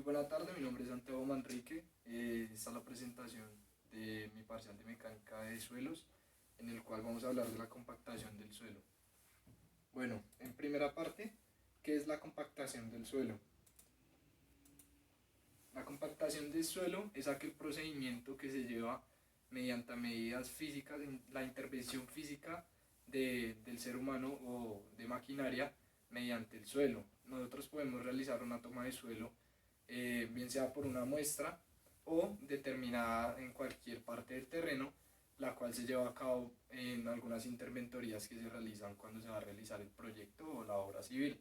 Muy buena tarde, mi nombre es Santiago Manrique. Esta es la presentación de mi parcial de mecánica de suelos, en el cual vamos a hablar de la compactación del suelo. Bueno, en primera parte, ¿qué es la compactación del suelo? La compactación del suelo es aquel procedimiento que se lleva mediante medidas físicas, la intervención física del ser humano o de maquinaria mediante el suelo. Nosotros podemos realizar una toma de suelo, bien sea por una muestra o determinada en cualquier parte del terreno, la cual se lleva a cabo en algunas interventorías que se realizan cuando se va a realizar el proyecto o la obra civil.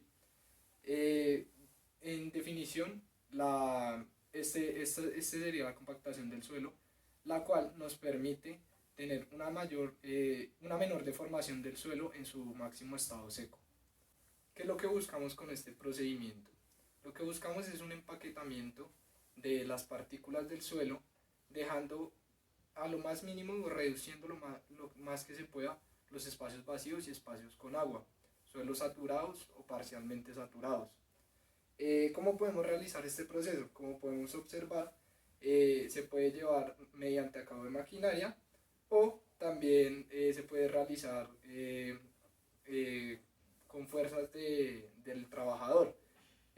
Eh, en definición, este sería la compactación del suelo, la cual nos permite tener una menor deformación del suelo en su máximo estado seco. ¿Qué es lo que buscamos con este procedimiento? Lo que buscamos es un empaquetamiento de las partículas del suelo, dejando a lo más mínimo o reduciendo lo más que se pueda los espacios vacíos y espacios con agua, suelos saturados o parcialmente saturados. ¿Cómo podemos realizar este proceso? Como podemos observar, se puede llevar mediante acabado de maquinaria o también se puede realizar eh, con fuerzas del trabajador.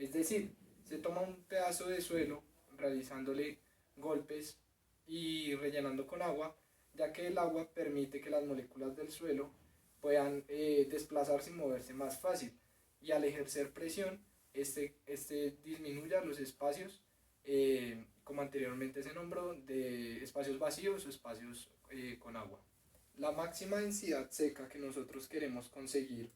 Es decir, se toma un pedazo de suelo realizándole golpes y rellenando con agua, ya que el agua permite que las moléculas del suelo puedan desplazarse y moverse más fácil. Y al ejercer presión, este disminuya los espacios, como anteriormente se nombró, de espacios vacíos o espacios con agua. La máxima densidad seca que nosotros queremos conseguir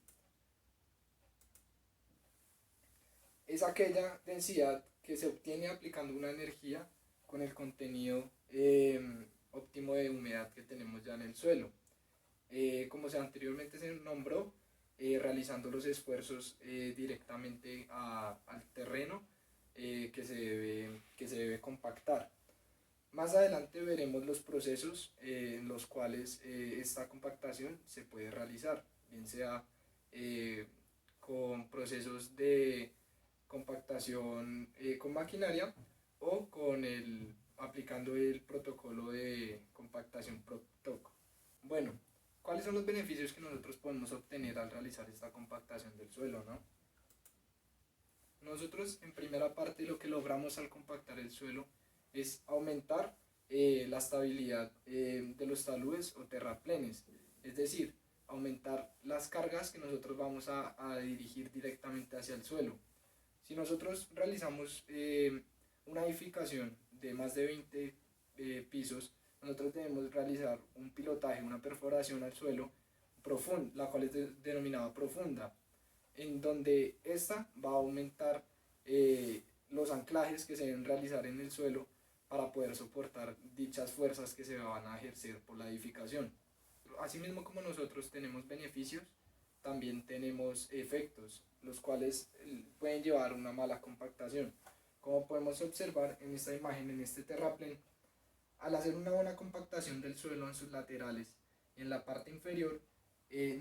es aquella densidad que se obtiene aplicando una energía con el contenido óptimo de humedad que tenemos ya en el suelo. Como anteriormente se nombró, realizando los esfuerzos directamente al terreno que se debe compactar. Más adelante veremos los procesos en los cuales esta compactación se puede realizar, bien sea con procesos de compactación con maquinaria o aplicando el protocolo de compactación PROTOC. Bueno, ¿cuáles son los beneficios que nosotros podemos obtener al realizar esta compactación del suelo, no? Nosotros en primera parte lo que logramos al compactar el suelo es aumentar la estabilidad de los taludes o terraplenes, es decir, aumentar las cargas que nosotros vamos a dirigir directamente hacia el suelo. Si nosotros realizamos una edificación de más de 20 pisos, nosotros debemos realizar un pilotaje, una perforación al suelo profunda, la cual es denominada profunda, en donde esta va a aumentar los anclajes que se deben realizar en el suelo para poder soportar dichas fuerzas que se van a ejercer por la edificación. Asimismo, como nosotros tenemos beneficios, también tenemos efectos, los cuales pueden llevar a una mala compactación. Como podemos observar en esta imagen, en este terraplén, al hacer una buena compactación del suelo en sus laterales y en la parte inferior,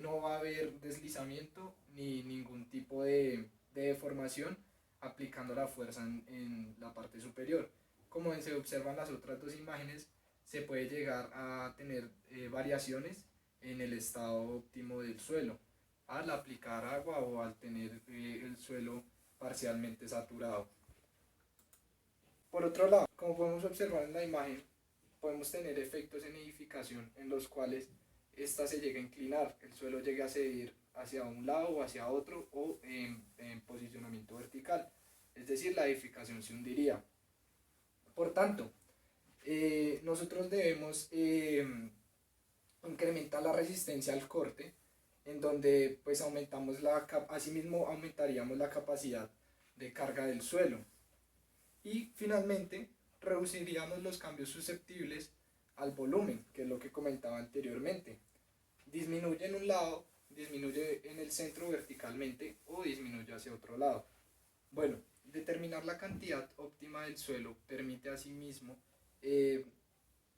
no va a haber deslizamiento ni ningún tipo de deformación aplicando la fuerza en la parte superior. Como se observan las otras dos imágenes, se puede llegar a tener variaciones en el estado óptimo del suelo al aplicar agua o al tener el suelo parcialmente saturado. Por otro lado, como podemos observar en la imagen, podemos tener efectos en edificación en los cuales ésta se llega a inclinar, el suelo llega a ceder hacia un lado o hacia otro o en posicionamiento vertical, es decir, la edificación se hundiría. Por tanto, nosotros debemos incrementar la resistencia al corte, en donde pues asimismo aumentaríamos la capacidad de carga del suelo. Y finalmente, reduciríamos los cambios susceptibles al volumen, que es lo que comentaba anteriormente. Disminuye en un lado, disminuye en el centro verticalmente o disminuye hacia otro lado. Bueno, determinar la cantidad óptima del suelo permite asimismo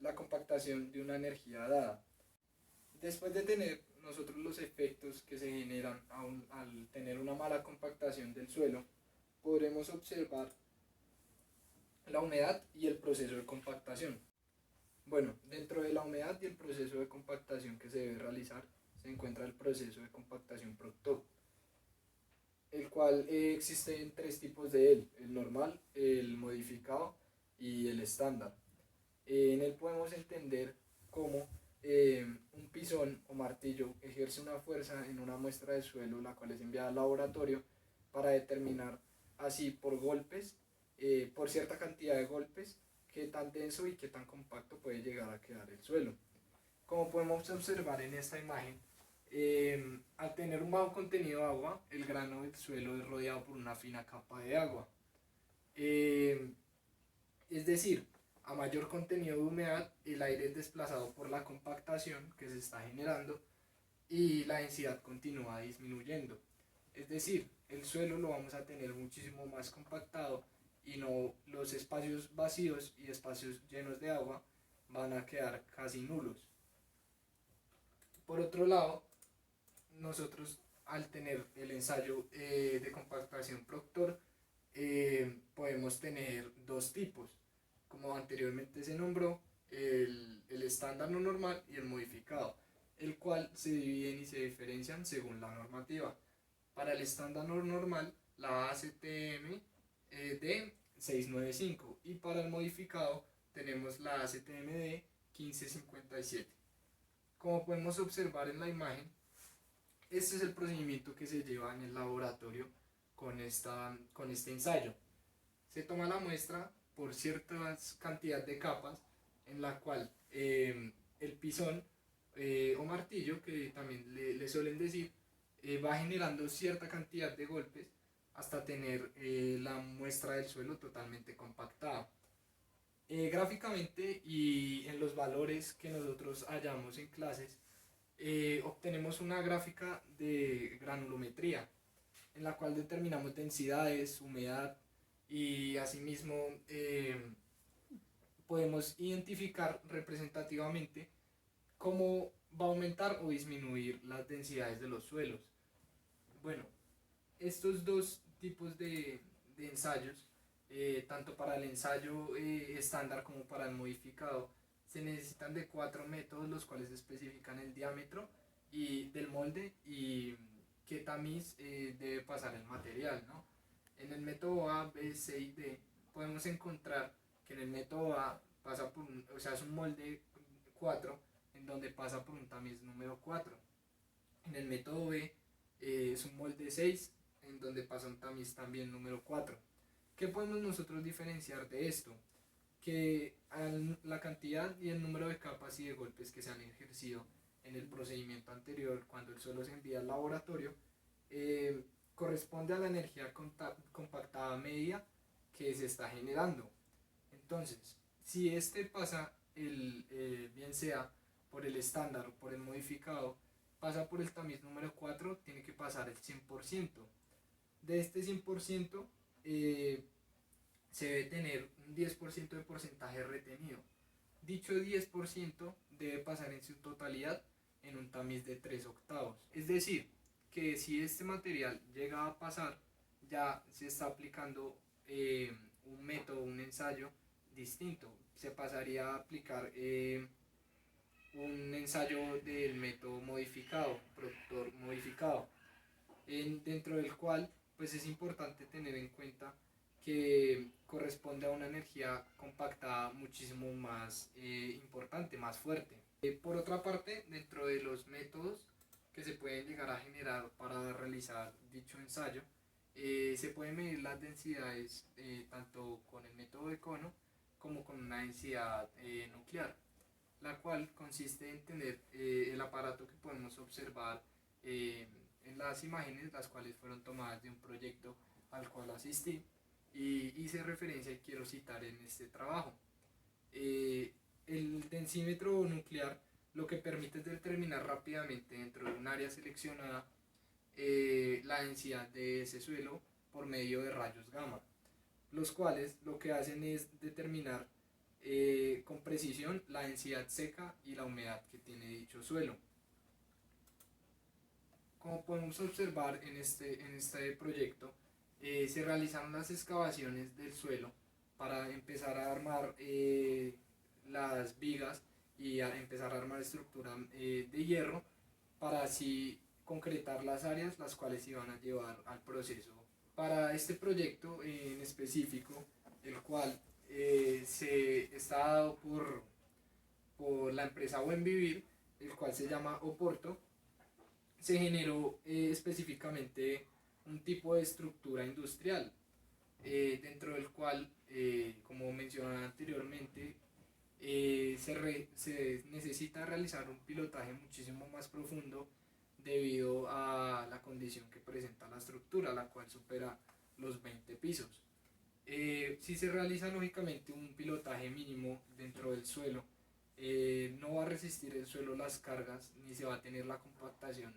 la compactación de una energía dada. Después de tener nosotros los efectos que se generan al tener una mala compactación del suelo, podremos observar la humedad y el proceso de compactación. Bueno, dentro de la humedad y el proceso de compactación que se debe realizar se encuentra el proceso de compactación Proctor, el cual existen tres tipos de él: el normal, el modificado y el estándar. En él podemos entender cómo un pisón o martillo ejerce una fuerza en una muestra de suelo, la cual es enviada al laboratorio para determinar así por golpes, por cierta cantidad de golpes, qué tan denso y qué tan compacto puede llegar a quedar el suelo. Como podemos observar en esta imagen, al tener un bajo contenido de agua, el grano del suelo es rodeado por una fina capa de agua. Eh, es decir, a mayor contenido de humedad, el aire es desplazado por la compactación que se está generando y la densidad continúa disminuyendo. Es decir, el suelo lo vamos a tener muchísimo más compactado y no los espacios vacíos y espacios llenos de agua van a quedar casi nulos. Por otro lado, nosotros al tener el ensayo de compactación Proctor, podemos tener dos tipos, como anteriormente se nombró, el estándar no normal y el modificado, el cual se dividen y se diferencian según la normativa. Para el estándar no normal, la ACTM de 695, y para el modificado tenemos la ACTM de 1557. Como podemos observar en la imagen, este es el procedimiento que se lleva en el laboratorio con este ensayo. Se toma la muestra por ciertas cantidad de capas, en la cual el pisón o martillo, que también le suelen decir, va generando cierta cantidad de golpes hasta tener la muestra del suelo totalmente compactada. Gráficamente y en los valores que nosotros hallamos en clases, obtenemos una gráfica de granulometría, en la cual determinamos densidades, humedad, y asimismo podemos identificar representativamente cómo va a aumentar o disminuir las densidades de los suelos. Bueno, estos dos tipos de ensayos, tanto para el ensayo estándar como para el modificado, se necesitan de 4 métodos, los cuales especifican el diámetro del molde y qué tamiz debe pasar el material, ¿no? En el método A, B, C y D podemos encontrar que en el método A pasa por o sea, es un molde 4 en donde pasa por un tamiz número 4. En el método B es un molde 6 en donde pasa un tamiz también número 4. ¿Qué podemos nosotros diferenciar de esto? Que la cantidad y el número de capas y de golpes que se han ejercido en el procedimiento anterior, cuando el suelo se envía al laboratorio, eh, corresponde a la energía compactada media que se está generando. Entonces, si este pasa, bien sea por el estándar o por el modificado, pasa por el tamiz número 4, tiene que pasar el 100%. De este 100%, se debe tener un 10% de porcentaje retenido. Dicho 10% debe pasar en su totalidad en un tamiz de 3 octavos. Es decir, que si este material llega a pasar, ya se está aplicando un método, un ensayo distinto. Se pasaría a aplicar un ensayo del método modificado, productor modificado, dentro del cual pues es importante tener en cuenta que corresponde a una energía compactada muchísimo más importante, más fuerte. Por otra parte, dentro de los métodos que se pueden llegar a generar para realizar dicho ensayo, se pueden medir las densidades tanto con el método de cono como con una densidad nuclear, la cual consiste en tener el aparato que podemos observar en las imágenes, las cuales fueron tomadas de un proyecto al cual asistí y hice referencia y quiero citar en este trabajo. El densímetro nuclear lo que permite es determinar rápidamente dentro de un área seleccionada la densidad de ese suelo por medio de rayos gamma, los cuales lo que hacen es determinar con precisión la densidad seca y la humedad que tiene dicho suelo. Como podemos observar en este proyecto, se realizaron las excavaciones del suelo para empezar a armar las vigas y a empezar a armar estructura de hierro para así concretar las áreas las cuales iban a llevar al proceso. Para este proyecto en específico, el cual se está dado por la empresa Buen Vivir, el cual se llama Oporto, se generó específicamente un tipo de estructura industrial, dentro del cual, como mencionaba anteriormente, se necesita realizar un pilotaje muchísimo más profundo debido a la condición que presenta la estructura, la cual supera los 20 pisos. Si se realiza lógicamente un pilotaje mínimo dentro del suelo, no va a resistir el suelo las cargas ni se va a tener la compactación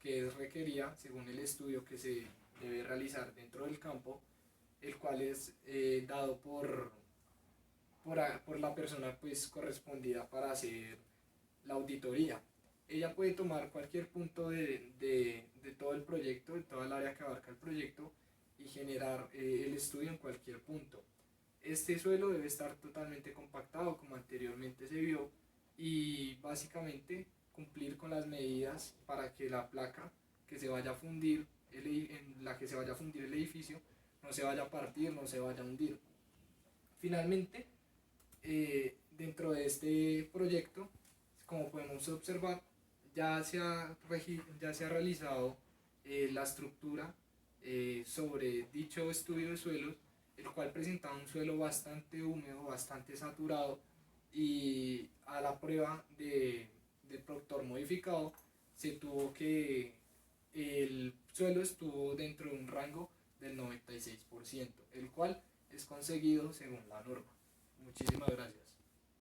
que es requerida según el estudio que se debe realizar dentro del campo, el cual es dado por la persona pues correspondida para hacer la auditoría. Ella puede tomar cualquier punto de todo el proyecto, de toda el área que abarca el proyecto, y generar el estudio en cualquier punto. Este suelo debe estar totalmente compactado como anteriormente se vio, y básicamente cumplir con las medidas para que la placa que se vaya a fundir, en la que se vaya a fundir el edificio, no se vaya a partir, no se vaya a hundir. Finalmente, dentro de este proyecto, como podemos observar, ya se ha realizado la estructura sobre dicho estudio de suelos, el cual presentaba un suelo bastante húmedo, bastante saturado, y a la prueba de Proctor modificado se tuvo que el suelo estuvo dentro de un rango del 96%, el cual es conseguido según la norma. Muchísimas gracias.